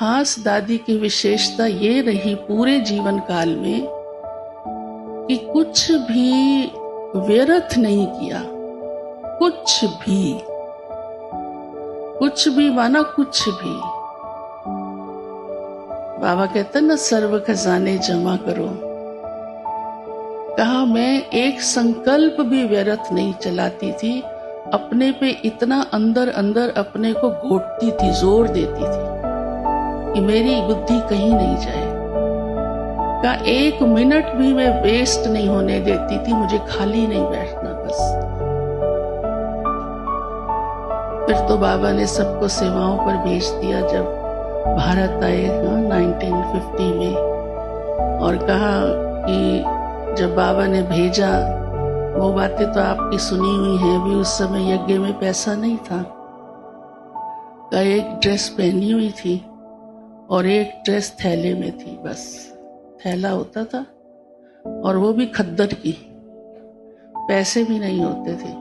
खास दादी की विशेषता ये रही पूरे जीवन काल में कि कुछ भी व्यर्थ नहीं किया। कुछ भी माना कुछ भी। बाबा कहते ना, सर्व खजाने जमा करो। कहा मैं एक संकल्प भी व्यर्थ नहीं चलाती थी। अपने पे इतना अंदर अंदर अपने को घोटती थी, जोर देती थी कि मेरी बुद्धि कहीं नहीं जाए। का एक मिनट भी मैं वेस्ट नहीं होने देती थी, मुझे खाली नहीं बैठना बस। फिर तो बाबा ने सबको सेवाओं पर भेज दिया जब भारत आए 1950 में, और कहा कि जब बाबा ने भेजा, वो बातें तो आपकी सुनी हुई हैं भी, उस समय यज्ञ में पैसा नहीं था। का एक ड्रेस पहनी हुई थी और एक ड्रेस थैले में थी, बस थैला होता था और वो भी खद्दर की, पैसे भी नहीं होते थे।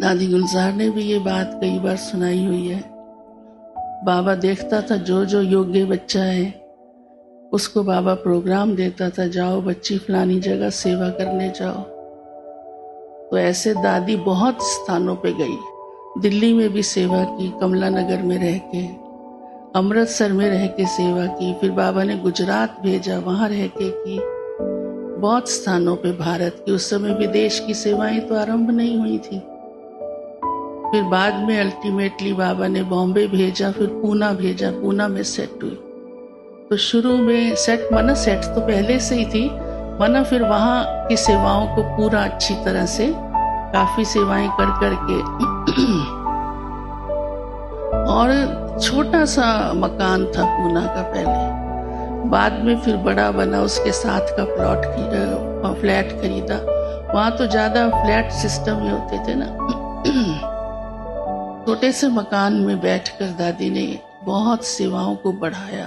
दादी गुलजार ने भी ये बात कई बार सुनाई हुई है। बाबा देखता था जो जो योग्य बच्चा है उसको बाबा प्रोग्राम देता था, जाओ बच्ची फलानी जगह सेवा करने जाओ। तो ऐसे दादी बहुत स्थानों पे गई। दिल्ली में भी सेवा की, कमला नगर में रह के, अमृतसर में रह के सेवा की। फिर बाबा ने गुजरात भेजा, वहां रह के की। बहुत स्थानों पे भारत की, उस समय विदेश की सेवाएं तो आरंभ नहीं हुई थी। फिर बाद में अल्टीमेटली बाबा ने बॉम्बे भेजा, फिर पूना भेजा, पूना में सेट हुई। तो शुरू में सेट माना, सेट तो पहले से ही थी माना, फिर वहां की सेवाओं को पूरा अच्छी तरह से काफी सेवाएं कर करके और छोटा सा मकान था पूना का पहले, बाद में फिर बड़ा बना, उसके साथ का फ्लैट खरीदा। वहां तो ज्यादा फ्लैट सिस्टम ही होते थे ना। छोटे से मकान में बैठकर दादी ने बहुत सेवाओं को बढ़ाया।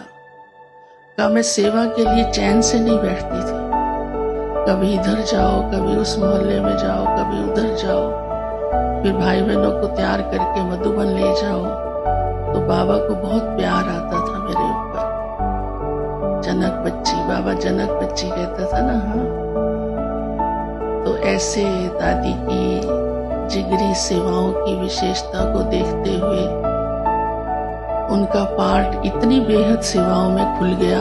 का मैं सेवा के लिए चैन से नहीं बैठती थी। कभी इधर जाओ, कभी उस मोहल्ले में जाओ, कभी उधर जाओ। फिर भाई बहनों को तैयार करके मधुबन ले जाओ। तो बाबा को बहुत प्यार आता था मेरे ऊपर। जनक बच्ची, बाबा जनक बच्ची कहता था ना। हाँ, तो ऐसे दादी की जिगरी सेवाओं की विशेषता को देखते हुए उनका पार्ट इतनी बेहद सेवाओं में खुल गया